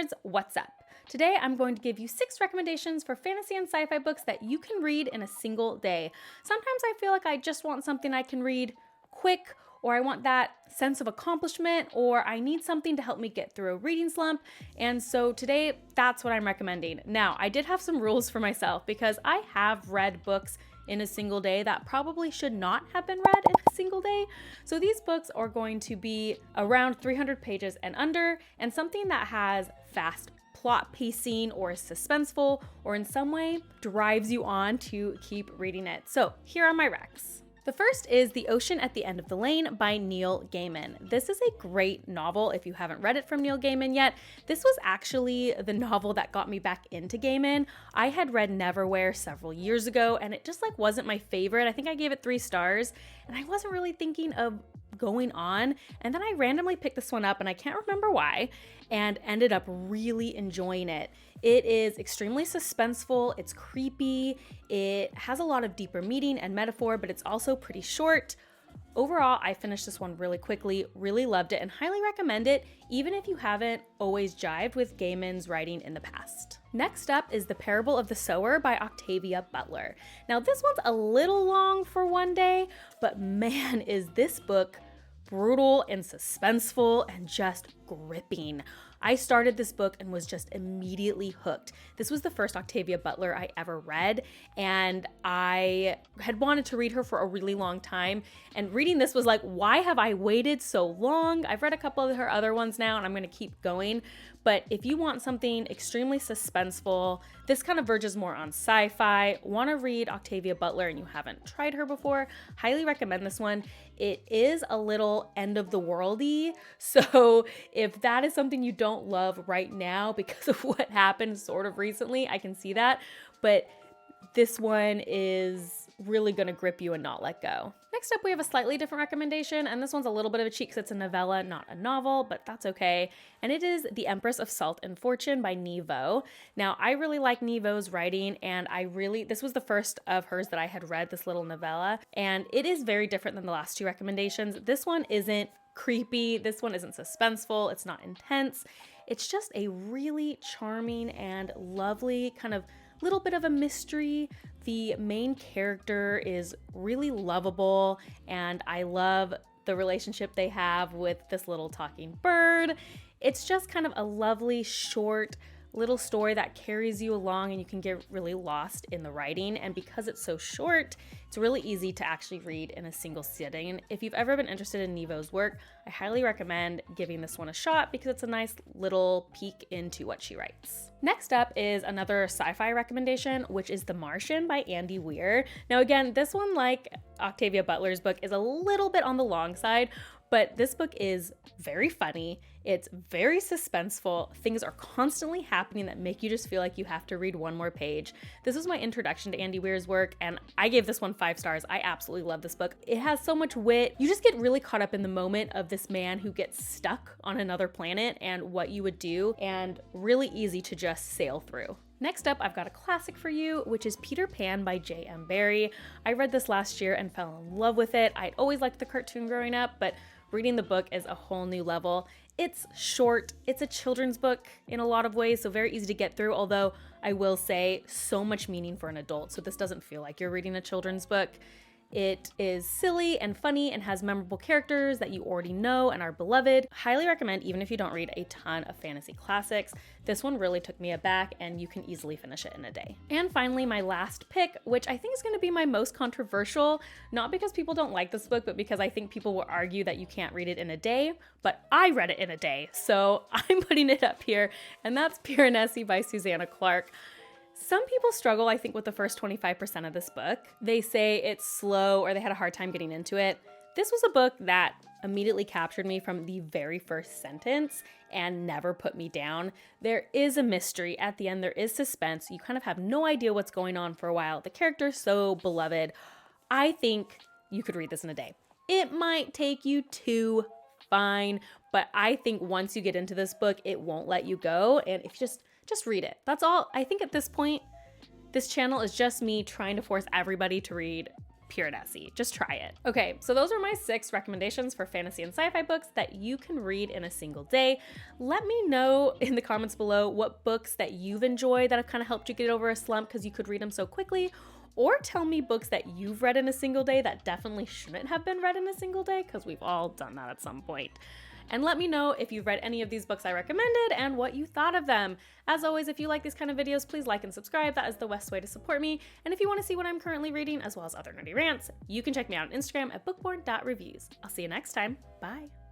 nerds, what's up? Today I'm going to give you 6 recommendations for fantasy and sci-fi books that you can read in a single day. Sometimes I feel like I just want something I can read quick, or I want that sense of accomplishment, or I need something to help me get through a reading slump. And so today, that's what I'm recommending. Now, I did have some rules for myself because I have read books in a single day that probably should not have been read in a single day. So these books are going to be around 300 pages and under, and something that has fast plot pacing or is suspenseful or in some way drives you on to keep reading it. So here are my recs. The first is The Ocean at the End of the Lane by Neil Gaiman. This is a great novel if you haven't read it from Neil Gaiman yet. This was actually the novel that got me back into Gaiman. I had read Weir several years ago and it just wasn't my favorite. I think I gave it 3 stars and I wasn't really thinking of going on. And then I randomly picked this one up and I can't remember why and ended up really enjoying it. It is extremely suspenseful, it's creepy, it has a lot of deeper meaning and metaphor, but it's also pretty short. Overall, I finished this one really quickly, really loved it, and highly recommend it, even if you haven't always jived with Gaiman's writing in the past. Next up is The Parable of the Sower by Octavia Butler. Now, this one's a little long for one day, but man, is this book brutal and suspenseful and just gripping. I started this book and was just immediately hooked. This was the first Octavia Butler I ever read, and I had wanted to read her for a really long time, and reading this was like, why have I waited so long? I've read a couple of her other ones now, and I'm gonna keep going, but if you want something extremely suspenseful, this kind of verges more on sci-fi, wanna read Octavia Butler and you haven't tried her before, highly recommend this one. It is a little end of the worldy, so if that is something you don't love right now because of what happened sort of recently, I can see that, but this one is really gonna grip you and not let go. Next up, we have a slightly different recommendation, and this one's a little bit of a cheat because it's a novella, not a novel, but that's okay. And it is The Empress of Salt and Fortune by Nghi. Now, I really like Nghi's writing, and this was the first of hers that I had read, this little novella, and it is very different than the last 2 recommendations. This one isn't creepy, this one isn't suspenseful, it's not intense. It's just a really charming and lovely kind of little bit of a mystery. The main character is really lovable, and I love the relationship they have with this little talking bird. It's just kind of a lovely, short little story that carries you along, and you can get really lost in the writing. And because it's so short, it's really easy to actually read in a single sitting. If you've ever been interested in Nghi's work, I highly recommend giving this one a shot because it's a nice little peek into what she writes. Next up is another sci-fi recommendation, which is The Martian by Andy Weir. Now again, this one, like Octavia Butler's book, is a little bit on the long side, but this book is very funny. It's very suspenseful. Things are constantly happening that make you just feel like you have to read one more page. This was my introduction to Andy Weir's work, and I gave this one 5 stars. I absolutely love this book. It has so much wit. You just get really caught up in the moment of this man who gets stuck on another planet and what you would do, and really easy to just sail through. Next up, I've got a classic for you, which is Peter Pan by JM Barrie. I read this last year and fell in love with it. I'd always liked the cartoon growing up, but reading the book is a whole new level. It's short, it's a children's book in a lot of ways, so very easy to get through, although I will say so much meaning for an adult, so this doesn't feel like you're reading a children's book. It is silly and funny and has memorable characters that you already know and are beloved. Highly recommend, even if you don't read a ton of fantasy classics. This one really took me aback, and you can easily finish it in a day. And finally, my last pick, which I think is going to be my most controversial, not because people don't like this book, but because I think people will argue that you can't read it in a day, but I read it in a day, so I'm putting it up here, and that's Piranesi by Susanna Clarke. Some people struggle, I think, with the first 25% of this book. They say it's slow or they had a hard time getting into it. This was a book that immediately captured me from the very first sentence and never put me down. There is a mystery at the end. There is suspense. You kind of have no idea what's going on for a while. The character's so beloved. I think you could read this in a day. It might take you 2, fine, but I think once you get into this book, it won't let you go. And if you just read it. That's all. I think at this point, this channel is just me trying to force everybody to read Piranesi. Just try it. Okay, so those are my 6 recommendations for fantasy and sci-fi books that you can read in a single day. Let me know in the comments below what books that you've enjoyed that have kind of helped you get over a slump because you could read them so quickly, or tell me books that you've read in a single day that definitely shouldn't have been read in a single day, because we've all done that at some point. And let me know if you've read any of these books I recommended and what you thought of them. As always, if you like these kind of videos, please like and subscribe. That is the best way to support me. And if you want to see what I'm currently reading, as well as other nerdy rants, you can check me out on Instagram at bookborn.reviews. I'll see you next time. Bye.